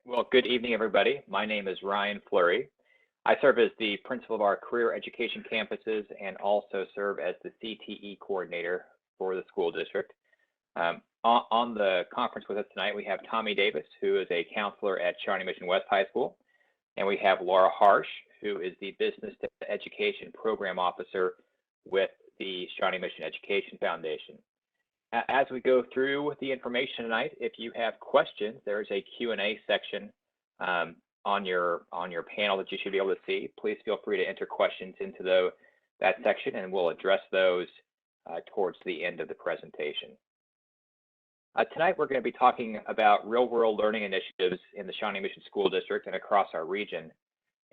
Well, good evening, everybody. My name is Ryan Fleury. I serve as the principal of our career education campuses and also serve as the CTE coordinator for the school district. On the conference with us tonight, we have Tommy Davis, who is a counselor at Shawnee Mission West High School, and we have Laura Harsh, who is the Business to Education Program Officer with the Shawnee Mission Education Foundation. As we go through the information tonight, if you have questions, there's a Q&A section on your panel that you should be able to see. Please feel free to enter questions into that section, and we'll address those towards the end of the presentation. Tonight, we're going to be talking about real-world learning initiatives in the Shawnee Mission School District and across our region,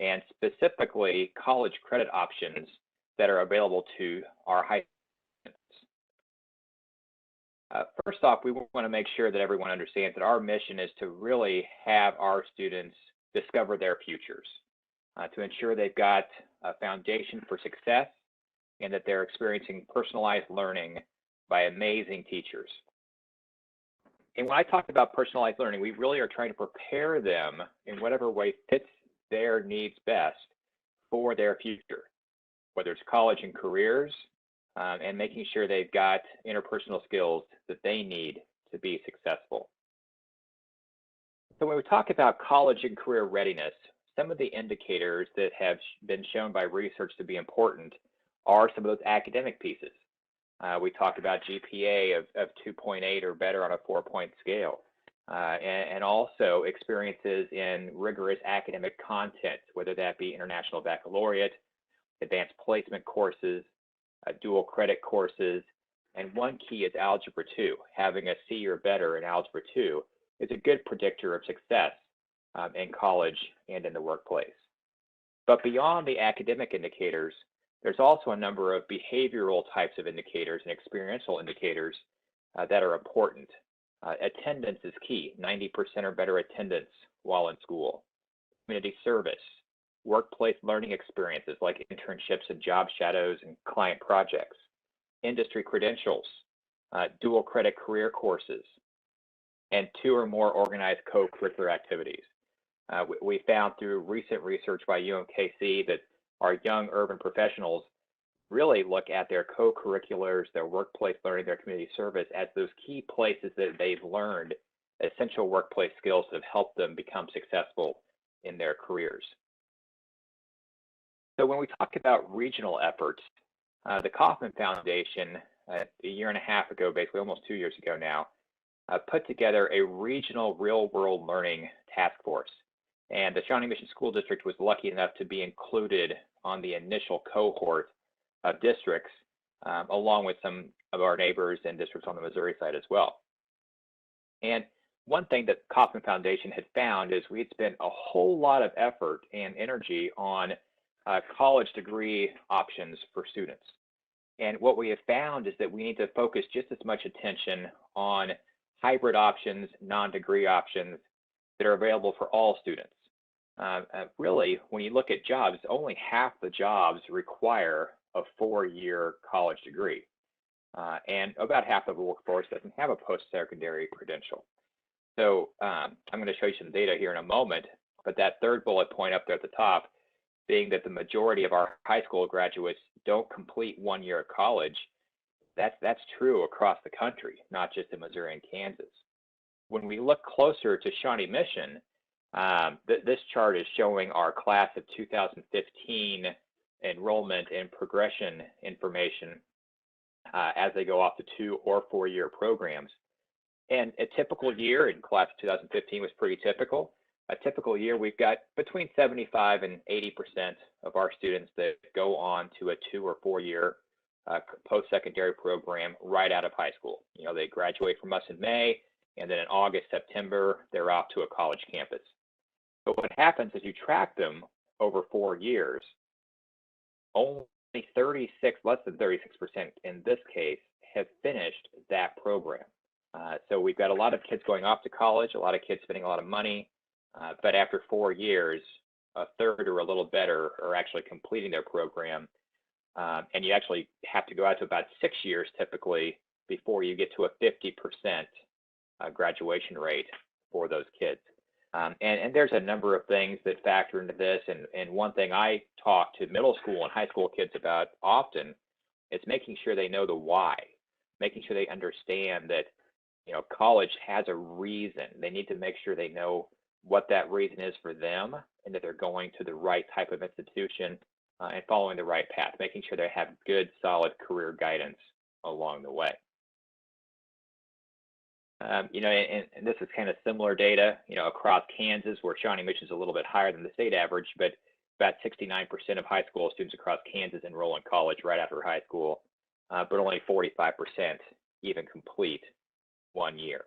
and specifically college credit options that are available to our high schools. First off, we want to make sure that everyone understands that our mission is to really have our students discover their futures, to ensure they've got a foundation for success and that they're experiencing personalized learning by amazing teachers. And when I talk about personalized learning, we really are trying to prepare them in whatever way fits their needs best for their future, whether it's college and careers, and making sure they've got interpersonal skills that they need to be successful. So when we talk about college and career readiness, some of the indicators that have been shown by research to be important are some of those academic pieces. We talked about GPA of 2.8 or better on a 4-point scale, and also experiences in rigorous academic content, whether that be International Baccalaureate, advanced placement courses, dual credit courses, and one key is Algebra 2. Having a C or better in Algebra 2 is a good predictor of success in college and in the workplace. But beyond the academic indicators, there's also a number of behavioral types of indicators and experiential indicators that are important. Attendance is key, 90% or better attendance while in school. Community service, workplace learning experiences like internships and job shadows and client projects, industry credentials, dual credit career courses, and 2 or more organized co-curricular activities. We found through recent research by UMKC that our young urban professionals really look at their co-curriculars, their workplace learning, their community service as those key places that they've learned essential workplace skills that have helped them become successful in their careers. So when we talk about regional efforts, the Kauffman Foundation, a year and a half ago, basically almost 2 years ago now, put together a regional real-world learning task force. And the Shawnee Mission School District was lucky enough to be included on the initial cohort of districts, along with some of our neighbors and districts on the Missouri side as well. And one thing that Kauffman Foundation had found is we'd spent a whole lot of effort and energy on college degree options for students. And what we have found is that we need to focus just as much attention on hybrid options, non-degree options that are available for all students. Really, when you look at jobs, only half the jobs require a 4-year college degree. And about half of the workforce doesn't have a post-secondary credential. So I'm going to show you some data here in a moment, but that third bullet point up there at the top, being that the majority of our high school graduates don't complete 1 year of college, that's true across the country, not just in Missouri and Kansas. When we look closer to Shawnee Mission, this chart is showing our class of 2015 enrollment and progression information as they go off to 2 or 4 year programs. And a typical year in class of 2015 was pretty typical. A typical year, we've got between 75 and 80% of our students that go on to a 2 or 4 year post-secondary program right out of high school. You know, they graduate from us in May, and then in August, September, they're off to a college campus. But what happens is you track them over 4 years, only less than 36% in this case, have finished that program. So we've got a lot of kids going off to college, a lot of kids spending a lot of money, but after 4 years, a third or a little better are actually completing their program. And you actually have to go out to about 6 years typically before you get to a 50% graduation rate for those kids. And there's a number of things that factor into this. And one thing I talk to middle school and high school kids about often is making sure they know the why, making sure they understand that, college has a reason. They need to make sure they know what that reason is for them and that they're going to the right type of institution and following the right path, making sure they have good, solid career guidance along the way. And this is kind of similar data, across Kansas, where Shawnee Mission is a little bit higher than the state average, but about 69% of high school students across Kansas enroll in college right after high school, but only 45% even complete 1 year.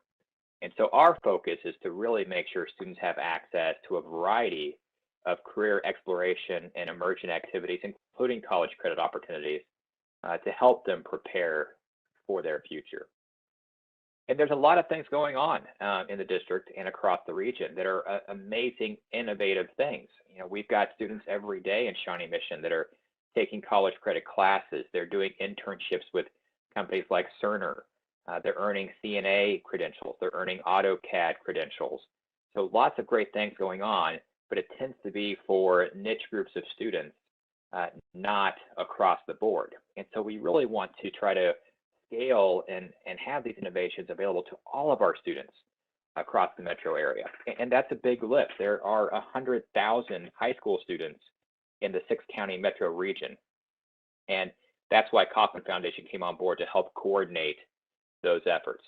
And so our focus is to really make sure students have access to a variety of career exploration and immersion activities, including college credit opportunities, to help them prepare for their future. And there's a lot of things going on in the district and across the region that are amazing, innovative things. We've got students every day in Shawnee Mission that are taking college credit classes. They're doing internships with companies like Cerner. They're earning CNA credentials. They're earning AutoCAD credentials. So lots of great things going on, but it tends to be for niche groups of students, not across the board. And so we really want to try to scale and have these innovations available to all of our students across the metro area. And that's a big lift. There are 100,000 high school students in the 6-county metro region. And that's why Kauffman Foundation came on board to help coordinate those efforts.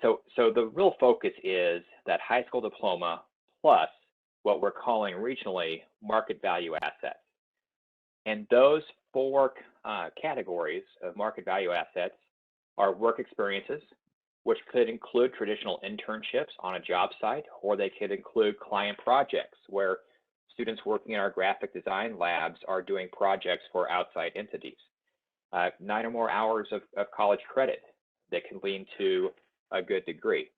So the real focus is that high school diploma plus what we're calling regionally market value assets. And those 4 categories of market value assets are work experiences, which could include traditional internships on a job site, or they could include client projects where students working in our graphic design labs are doing projects for outside entities. 9 or more hours of college credit that can lead to a good degree.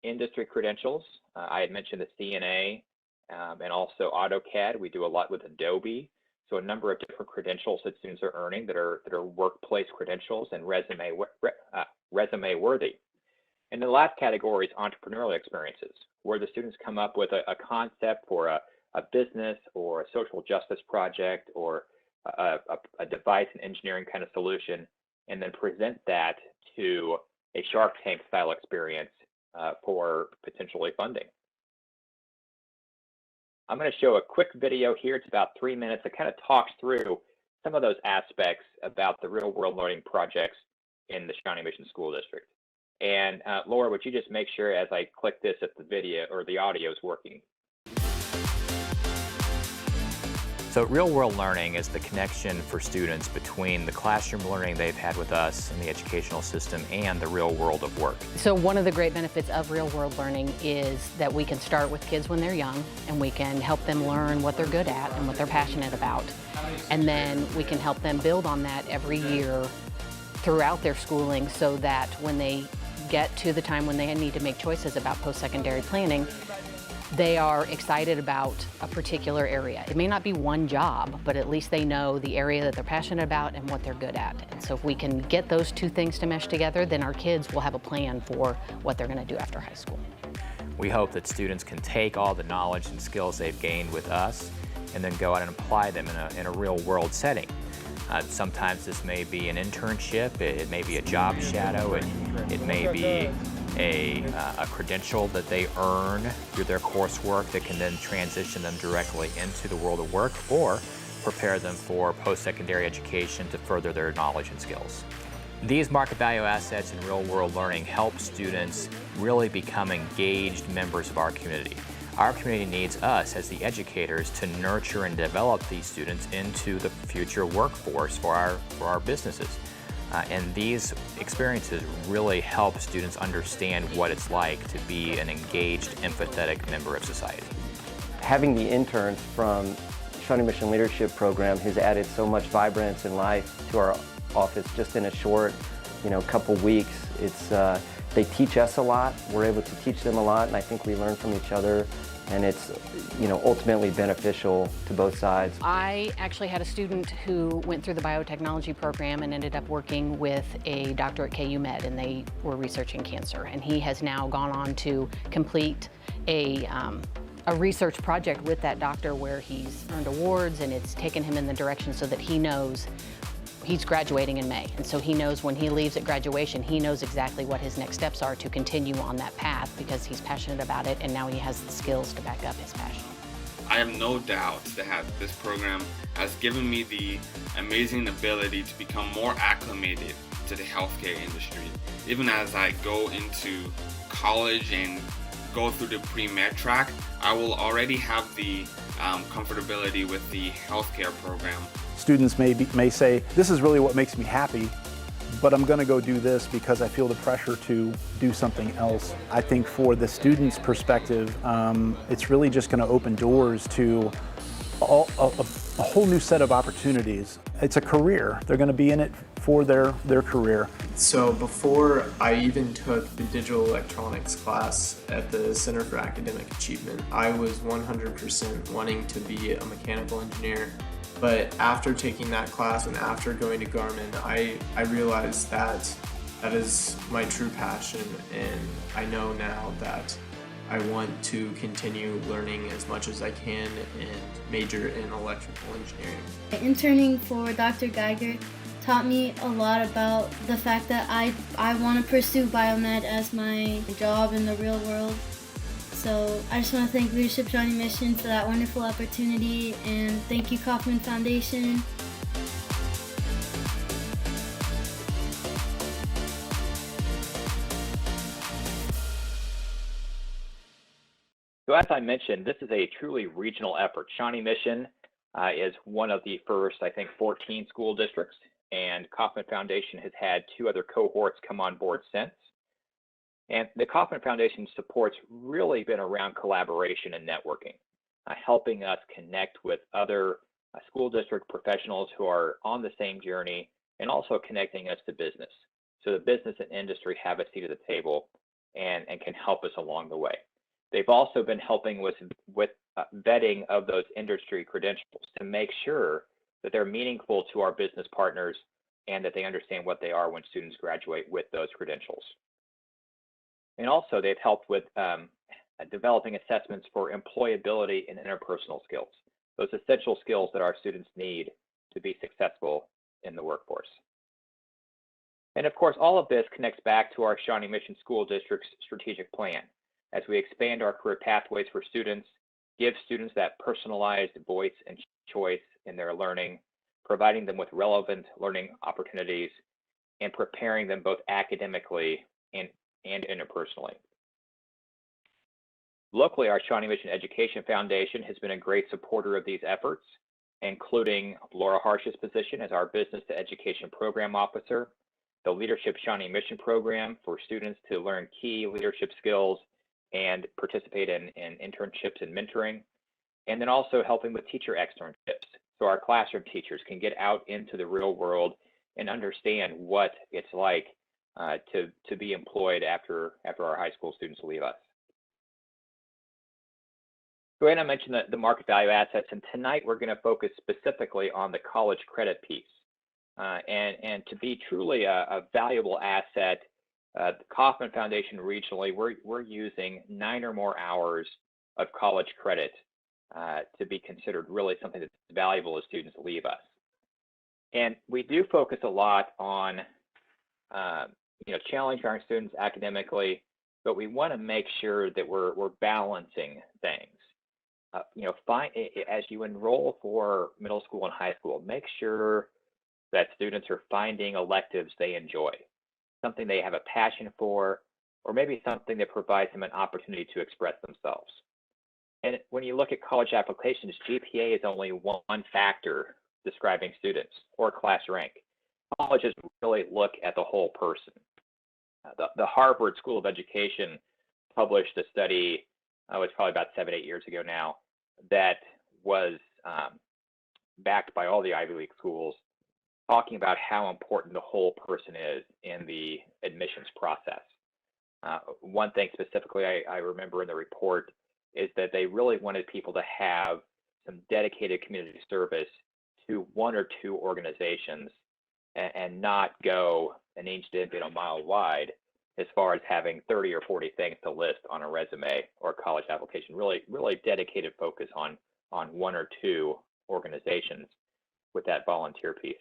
Industry credentials, I had mentioned the CNA and also AutoCAD. We do a lot with Adobe. So a number of different credentials that students are earning that are workplace credentials and resume worthy. And the last category is entrepreneurial experiences, where the students come up with a concept for a business or a social justice project or a device and engineering kind of solution, and then present that to a Shark Tank style experience for potentially funding. I'm going to show a quick video here. It's about 3 minutes. It kind of talks through some of those aspects about the real world learning projects in the Shawnee Mission School District. And Laura, would you just make sure as I click this if the video or the audio is working? So real-world learning is the connection for students between the classroom learning they've had with us in the educational system and the real world of work. So one of the great benefits of real-world learning is that we can start with kids when they're young, and we can help them learn what they're good at and what they're passionate about. And then we can help them build on that every year throughout their schooling, so that when they get to the time when they need to make choices about post-secondary planning, they are excited about a particular area. It may not be one job, but at least they know the area that they're passionate about and what they're good at. And so if we can get those two things to mesh together, then our kids will have a plan for what they're going to do after high school. We hope that students can take all the knowledge and skills they've gained with us and then go out and apply them in a real world setting. Sometimes this may be an internship, it may be a job shadow, it may be a credential that they earn through their coursework that can then transition them directly into the world of work or prepare them for post-secondary education to further their knowledge and skills. These market value assets and real-world learning help students really become engaged members of our community. Our community needs us as the educators to nurture and develop these students into the future workforce for our businesses. And these experiences really help students understand what it's like to be an engaged, empathetic member of society. Having the interns from Shawnee Mission Leadership Program has added so much vibrance and life to our office just in a short, couple weeks. They teach us a lot. We're able to teach them a lot, and I think we learn from each other. And it's, ultimately beneficial to both sides. I actually had a student who went through the biotechnology program and ended up working with a doctor at KU Med, and they were researching cancer. And he has now gone on to complete a, um, a research project with that doctor where he's earned awards, and it's taken him in the direction so that he knows he's graduating in May. And so he knows when he leaves at graduation, he knows exactly what his next steps are to continue on that path because he's passionate about it, and now he has the skills to back up his passion. I have no doubt that this program has given me the amazing ability to become more acclimated to the healthcare industry. Even as I go into college and go through the pre-med track, I will already have the comfortability with the healthcare program. Students may say, this is really what makes me happy, but I'm going to go do this because I feel the pressure to do something else. I think for the student's perspective, it's really just going to open doors to a whole new set of opportunities. It's a career. They're going to be in it for their career. So before I even took the digital electronics class at the Center for Academic Achievement, I was 100% wanting to be a mechanical engineer. But after taking that class and after going to Garmin, I realized that is my true passion, and I know now that I want to continue learning as much as I can and major in electrical engineering. Interning for Dr. Geiger taught me a lot about the fact that I want to pursue biomed as my job in the real world. So I just want to thank Leadership Shawnee Mission for that wonderful opportunity, and thank you Kauffman Foundation. So as I mentioned, this is a truly regional effort. Shawnee Mission is one of the first, I think, 14 school districts, and Kauffman Foundation has had 2 other cohorts come on board since. And the Kauffman Foundation support's really been around collaboration and networking, helping us connect with other school district professionals who are on the same journey, and also connecting us to business. So the business and industry have a seat at the table and can help us along the way. They've also been helping with vetting of those industry credentials to make sure that they're meaningful to our business partners and that they understand what they are when students graduate with those credentials. And also they've helped with developing assessments for employability and interpersonal skills, those essential skills that our students need to be successful in the workforce. And of course, all of this connects back to our Shawnee Mission School District's strategic plan as we expand our career pathways for students, give students that personalized voice and choice in their learning, providing them with relevant learning opportunities, and preparing them both academically and interpersonally. Locally, our Shawnee Mission Education Foundation has been a great supporter of these efforts, including Laura Harsh's position as our Business to Education Program Officer, the Leadership Shawnee Mission Program for students to learn key leadership skills and participate in internships and mentoring, and then also helping with teacher externships, so our classroom teachers can get out into the real world and understand what it's like to be employed after our high school students leave us. So Anna mentioned the market value assets, and tonight we're going to focus specifically on the college credit piece. And to be truly a valuable asset, the Kauffman Foundation regionally, we're using 9 or more hours of college credit to be considered really something that's valuable as students leave us. And we do focus a lot on challenging our students academically, but we want to make sure that we're balancing things. As you enroll for middle school and high school, make sure that students are finding electives they enjoy, something they have a passion for, or maybe something that provides them an opportunity to express themselves. And when you look at college applications, GPA is only one factor describing students or class rank. Colleges really look at the whole person. The Harvard School of Education published a study, it's probably about 7-8 years ago now, that was backed by all the Ivy League schools, talking about how important the whole person is in the admissions process. One thing specifically I remember in the report is that they really wanted people to have some dedicated community service to 1 or 2 organizations and not go an inch deep and a mile wide as far as having 30 or 40 things to list on a resume or a college application. Really dedicated focus on one or two organizations with that volunteer piece.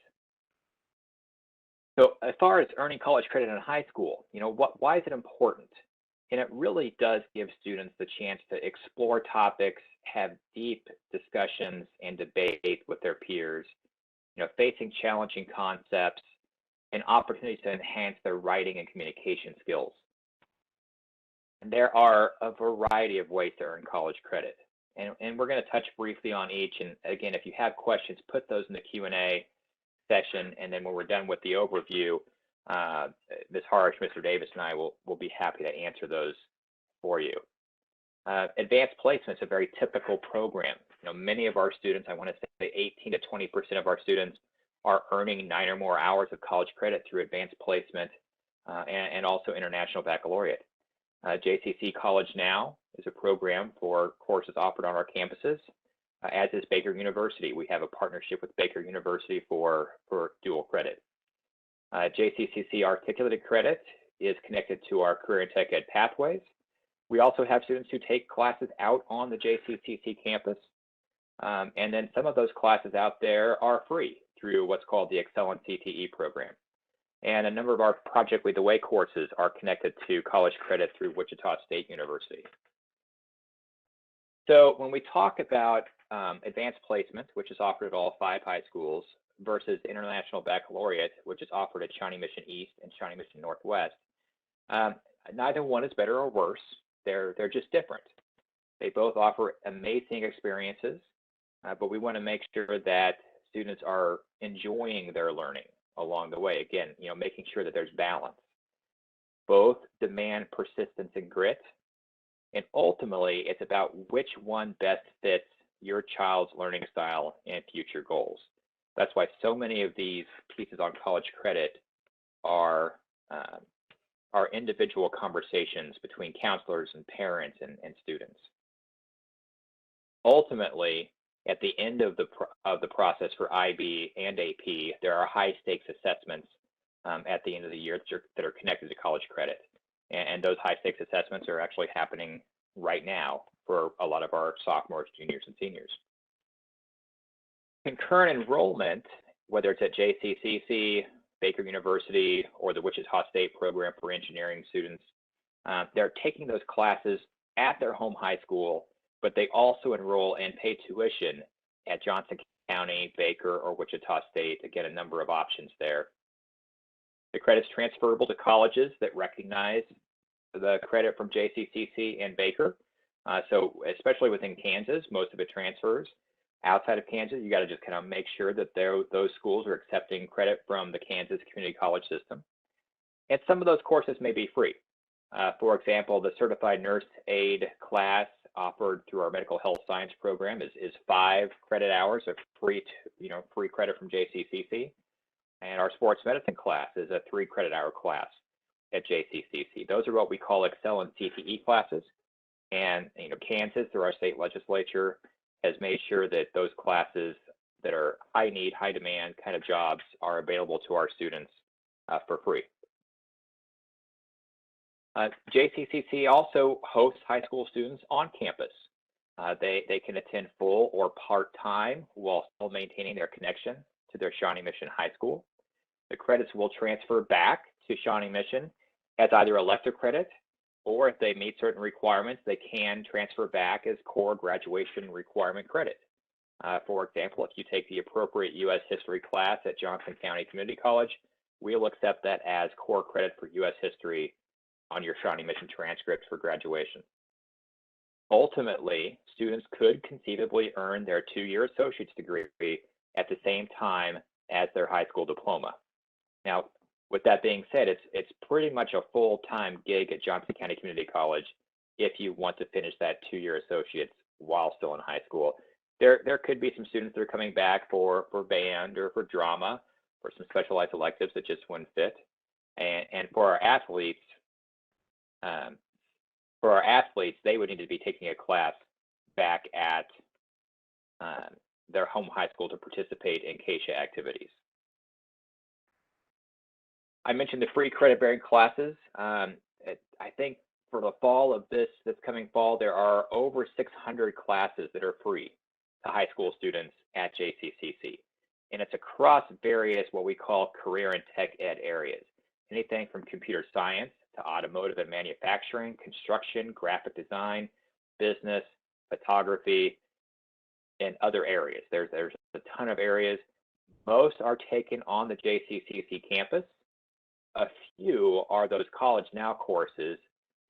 So as far as earning college credit in high school, why is it important? And it really does give students the chance to explore topics, have deep discussions and debate with their peers, facing challenging concepts, and opportunities to enhance their writing and communication skills. And there are a variety of ways to earn college credit. And we're going to touch briefly on each. And again, if you have questions, put those in the Q&A session. And then when we're done with the overview, Ms. Harsh, Mr. Davis, and I will be happy to answer those for you. Advanced placement is a very typical program. Many of our students, I want to say 18 to 20% of our students are earning 9 or more hours of college credit through advanced placement and also international baccalaureate. JCC College Now is a program for courses offered on our campuses, as is Baker University. We have a partnership with Baker University for dual credit. JCCC Articulated Credit is connected to our Career and Tech Ed pathways. We also have students who take classes out on the JCCC campus. And then some of those classes out there are free through what's called the Excellent CTE program. And a number of our Project Lead the Way courses are connected to college credit through Wichita State University. So when we talk about advanced placement, which is offered at all 5 high schools, versus international baccalaureate, which is offered at Shawnee Mission East and Shawnee Mission Northwest, neither one is better or worse. They're just different. They both offer amazing experiences, but we want to make sure that students are enjoying their learning along the way. Again, making sure that there's balance. Both demand persistence and grit, and ultimately it's about which one best fits your child's learning style and future goals. That's why so many of these pieces on college credit are individual conversations between counselors and parents and students. Ultimately, at the end of the process for IB and AP, there are high stakes assessments at the end of the year that are connected to college credit. And those high stakes assessments are actually happening right now for a lot of our sophomores, juniors, and seniors. Concurrent enrollment, whether it's at JCCC, Baker University, or the Wichita State program for engineering students, they're taking those classes at their home high school, but they also enroll and pay tuition at Johnson County, Baker, or Wichita State. Again, a number of options there. The credit's transferable to colleges that recognize the credit from JCCC and Baker. So especially within Kansas, most of it transfers. Outside of Kansas, you got to just kind of make sure that those schools are accepting credit from the Kansas Community College System. And some of those courses may be free. For example, the Certified Nurse Aide class offered through our Medical Health Science program is 5 credit hours of free credit from JCCC. And our Sports Medicine class is a 3 credit hour class at JCCC. Those are what we call Excellent CTE classes. And Kansas, through our state legislature, has made sure that those classes that are high need, high demand kind of jobs are available to our students for free. JCCC also hosts high school students on campus. They can attend full or part-time while still maintaining their connection to their Shawnee Mission High School. The credits will transfer back to Shawnee Mission as either elective credit, or if they meet certain requirements, they can transfer back as core graduation requirement credit. For example, if you take the appropriate U.S. history class at Johnson County Community College, we'll accept that as core credit for U.S. history on your Shawnee Mission transcript for graduation. Ultimately, students could conceivably earn their 2-year associate's degree at the same time as their high school diploma. Now, with that being said, it's pretty much a full-time gig at Johnson County Community College if you want to finish that 2-year associate's while still in high school. There could be some students that are coming back for band or for drama, for some specialized electives that just wouldn't fit. And for our athletes, they would need to be taking a class back at their home high school to participate in CASHA activities. I mentioned the free credit-bearing classes. I think for the fall of this coming fall, there are over 600 classes that are free to high school students at JCCC. And it's across various what we call career and tech ed areas. Anything from computer science to automotive and manufacturing, construction, graphic design, business, photography, and other areas. There's a ton of areas. Most are taken on the JCCC campus. A few are those College Now courses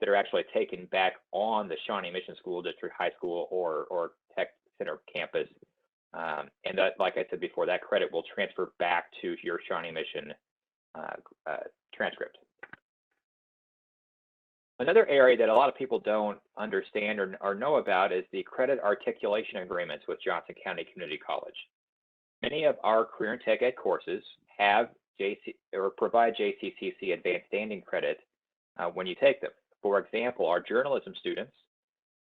that are actually taken back on the Shawnee Mission School District High School or Tech Center campus. And that, like I said before, that credit will transfer back to your Shawnee Mission transcript. Another area that a lot of people don't understand or know about is the credit articulation agreements with Johnson County Community College. Many of our career and tech ed courses have provide JCCC advanced standing credit when you take them. For example, our journalism students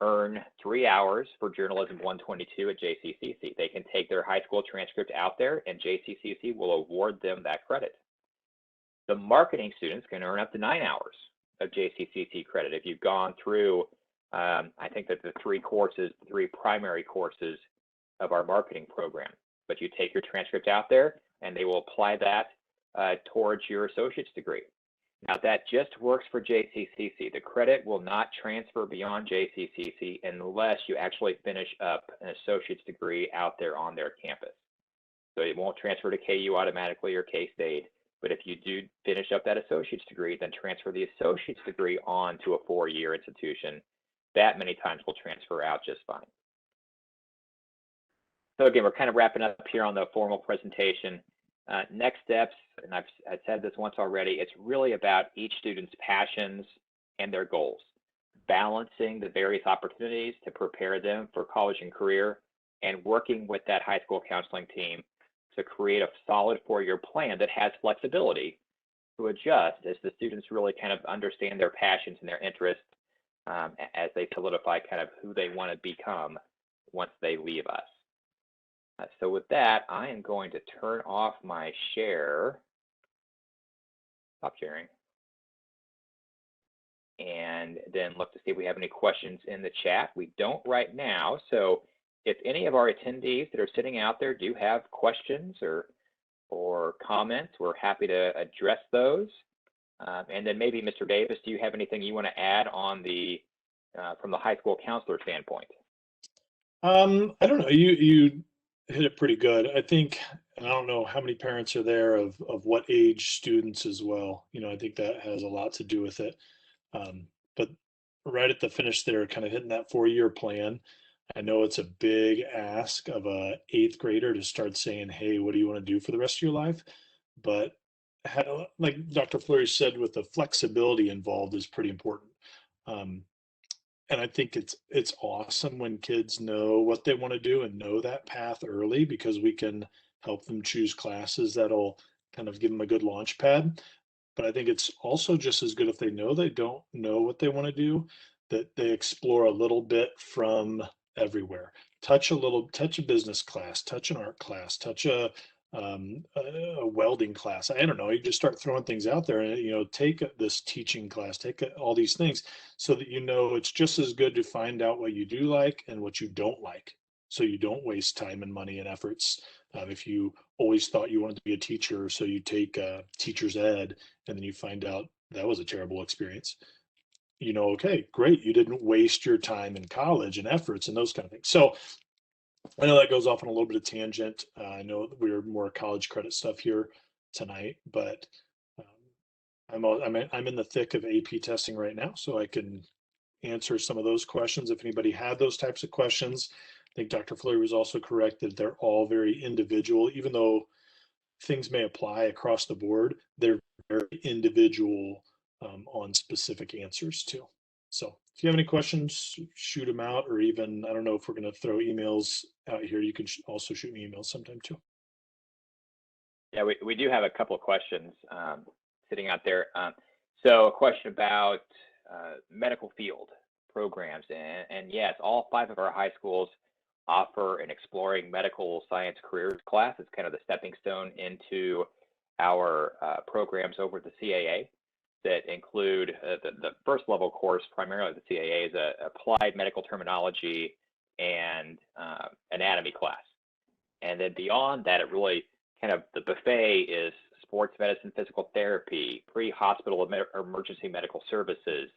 earn 3 hours for Journalism 122 at JCCC. They can take their high school transcript out there and JCCC will award them that credit. The marketing students can earn up to 9 hours of JCCC credit if you've gone through, I think that the three primary courses of our marketing program. But you take your transcript out there and they will apply that towards your associate's degree. Now that just works for JCCC. The credit will not transfer beyond JCCC unless you actually finish up an associate's degree out there on their campus. So it won't transfer to KU automatically or K-State, but if you do finish up that associate's degree, then transfer the associate's degree on to a 4-year institution. That many times will transfer out just fine. So again, we're kind of wrapping up here on the formal presentation. Next steps, and I've said this once already, it's really about each student's passions and their goals, balancing the various opportunities to prepare them for college and career, and working with that high school counseling team to create a solid 4-year plan that has flexibility to adjust as the students really kind of understand their passions and their interests as they solidify kind of who they want to become once they leave us. So with that, I am going to turn off my share, stop sharing, and then look to see if we have any questions in the chat. We don't right now, so if any of our attendees that are sitting out there do have questions or comments, we're happy to address those. And then maybe Mr. Davis, do you have anything you want to add on the from the high school counselor standpoint? I don't know. You hit it pretty good. I think, and I don't know how many parents are there of what age students as well. You know, I think that has a lot to do with it. But right at the finish there, kind of hitting that 4-year plan. I know it's a big ask of a 8th grader to start saying, hey, what do you want to do for the rest of your life? But like Dr. Fleury said, with the flexibility involved is pretty important. And I think it's awesome when kids know what they want to do and know that path early, because we can help them choose classes that'll kind of give them a good launch pad. But I think it's also just as good if they know they don't know what they want to do, that they explore a little bit from everywhere. Touch a business class, touch an art class, touch a welding class. I don't know. You just start throwing things out there, and take this teaching class, take all these things, so that it's just as good to find out what you do like and what you don't like, so you don't waste time and money and efforts. If you always thought you wanted to be a teacher, so you take teacher's ed, and then you find out that was a terrible experience. Okay, great. You didn't waste your time in college and efforts and those kind of things. So I know that goes off on a little bit of tangent. I know we're more college credit stuff here tonight, but I'm in the thick of AP testing right now, so I can answer some of those questions if anybody had those types of questions. I think Dr. Fleury was also correct that they're all very individual, even though things may apply across the board. They're very individual on specific answers too. So if you have any questions, shoot them out, or even, I don't know if we're going to throw emails out here. You can also shoot me emails sometime too. Yeah, we do have a couple of questions sitting out there. So a question about medical field programs. And yes, all 5 of our high schools offer an Exploring Medical Science Careers class. It's kind of the stepping stone into our programs over at the CAA that include the first level course, primarily the CAA, is a applied medical terminology and anatomy class. And then beyond that, it really kind of, the buffet is sports medicine, physical therapy, pre-hospital emergency medical services,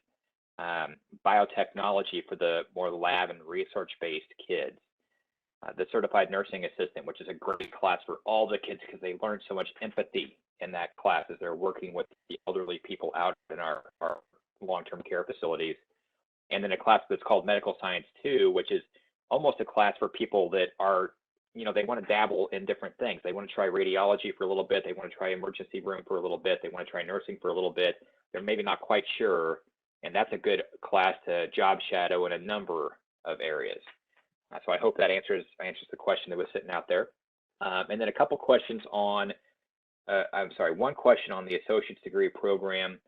biotechnology for the more lab and research-based kids, the certified nursing assistant, which is a great class for all the kids because they learn so much empathy in that class as they're working with the elderly people out in our long-term care facilities. And then a class that's called Medical Science 2, which is almost a class for people that are, you know, they want to dabble in different things. They want to try radiology for a little bit. They want to try emergency room for a little bit. They want to try nursing for a little bit. They're maybe not quite sure. And that's a good class to job shadow in a number of areas. So I hope that answers the question that was sitting out there. And then a couple questions on, one question on the associate's degree program.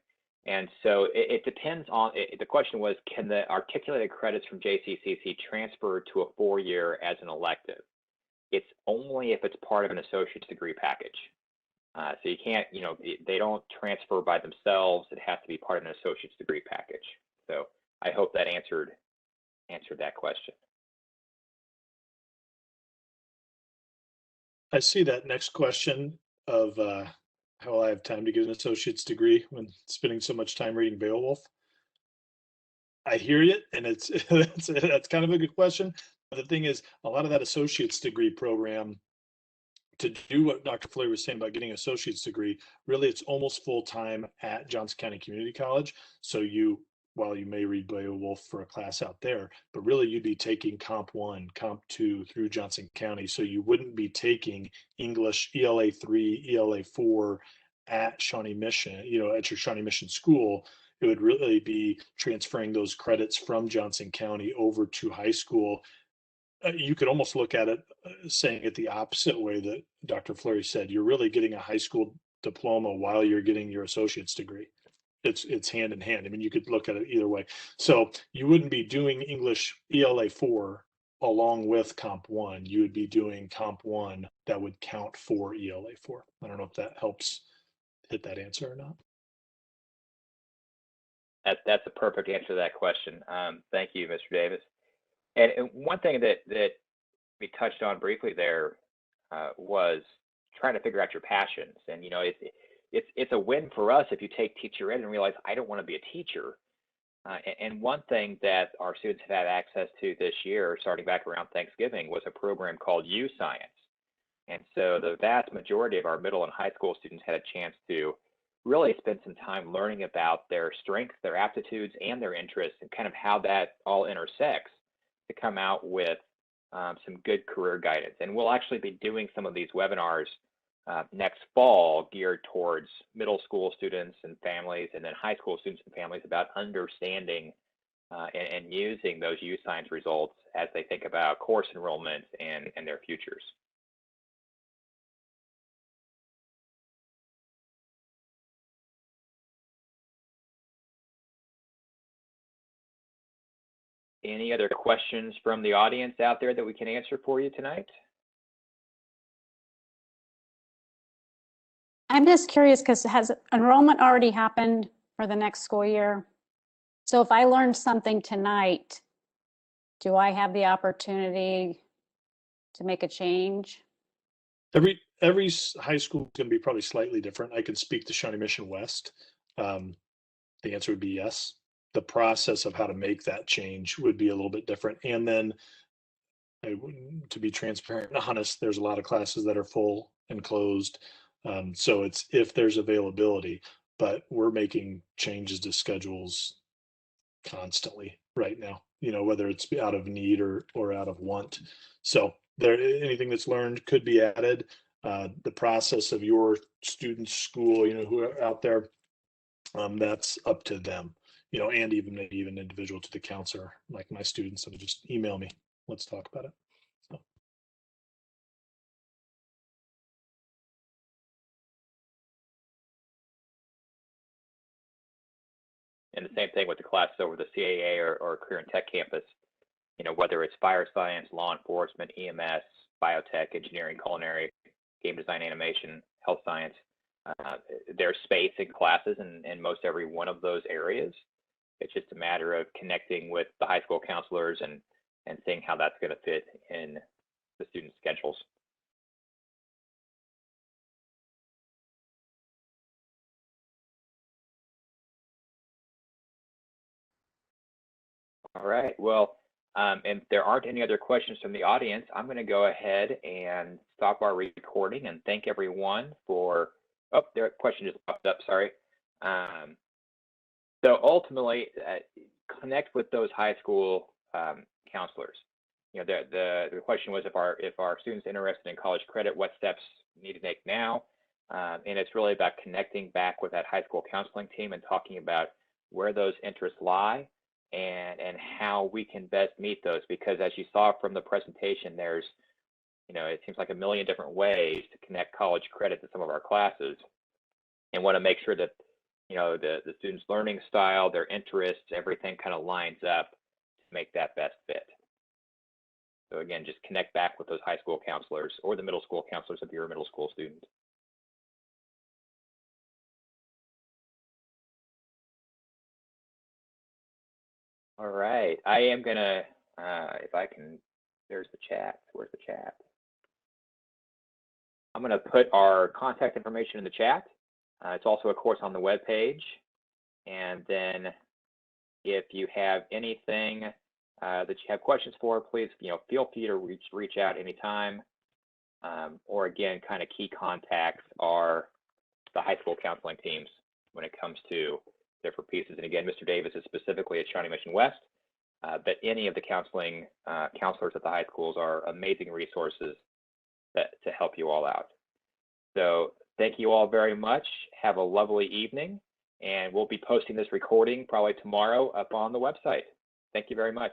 And so it depends on, the question was, can the articulated credits from JCCC transfer to a 4-year as an elective? It's only if it's part of an associate's degree package. So you can't, you know, they don't transfer by themselves. It has to be part of an associate's degree package. So I hope that answered that question. I see that next question of how will I have time to get an associate's degree when spending so much time reading Beowulf? I hear you, and it's that's kind of a good question. But the thing is, a lot of that associate's degree program, to do what Dr. Fleury was saying about getting an associate's degree, really it's almost full time at Johnson County Community College. So while you may read Beowulf for a class out there, but really you'd be taking Comp 1, Comp 2 through Johnson County. So you wouldn't be taking English ELA 3, ELA 4 at Shawnee Mission, you know, at your Shawnee Mission school. It would really be transferring those credits from Johnson County over to high school. You could almost look at it saying it the opposite way that Dr. Fleury said. You're really getting a high school diploma while you're getting your associate's degree. It's hand in hand. I mean, you could look at it either way. So you wouldn't be doing English ELA 4 along with Comp 1. You would be doing Comp 1 that would count for ELA 4. I don't know if that helps hit that answer or not. That's a perfect answer to that question. Thank you, Mr. Davis. And one thing that we touched on briefly there was trying to figure out your passions. And, you know, it's a win for us if you take teacher ed and realize, I don't want to be a teacher. And one thing that our students have had access to this year, starting back around Thanksgiving, was a program called U Science. And so the vast majority of our middle and high school students had a chance to really spend some time learning about their strengths, their aptitudes, and their interests, and kind of how that all intersects to come out with some good career guidance. And we'll actually be doing some of these webinars next fall geared towards middle school students and families, and then high school students and families, about understanding and using those U Science results as they think about course enrollment and their futures. Any other questions from the audience out there that we can answer for you tonight? I'm just curious, because has enrollment already happened for the next school year? So if I learned something tonight, do I have the opportunity to make a change? Every high school is going to be probably slightly different. I can speak to Shawnee Mission West. The answer would be yes. The process of how to make that change would be a little bit different. And then, to be transparent and honest, there's a lot of classes that are full and closed. So it's if there's availability, but we're making changes to schedules constantly right now, you know, whether it's out of need or out of want. So anything that's learned could be added. The process of your student's school, you know, who are out there, that's up to them, you know, and maybe even individual to the counselor, like my students, and just email me. Let's talk about it. So. And the same thing with the classes over the CAA or Career and Tech campus, you know, whether it's fire science, law enforcement, EMS, biotech, engineering, culinary, game design, animation, health science, there's space in classes in most every one of those areas. It's just a matter of connecting with the high school counselors and seeing how that's going to fit in the student schedules. All right, well, and if there aren't any other questions from the audience, I'm going to go ahead and stop our recording and thank everyone for, oh, their question just popped up, sorry. So ultimately, connect with those high school counselors. You know, the question was if our students interested in college credit, what steps need to make now? And it's really about connecting back with that high school counseling team and talking about where those interests lie and how we can best meet those. Because as you saw from the presentation, there's, you know, it seems like a million different ways to connect college credit to some of our classes, and want to make sure that, you know, the students' learning style, their interests, everything kind of lines up to make that best fit. So again, just connect back with those high school counselors or the middle school counselors if you're a middle school student. All right, I am gonna, if I can, there's the chat, where's the chat? I'm gonna put our contact information in the chat. It's also, of course, on the web page. And then if you have anything that you have questions for, please, you know, feel free to reach out anytime. Or again, kind of key contacts are the high school counseling teams when it comes to different pieces. And again, Mr. Davis is specifically at Shawnee Mission West, but any of the counseling counselors at the high schools are amazing resources to help you all out. So thank you all very much. Have a lovely evening, and we'll be posting this recording probably tomorrow up on the website. Thank you very much.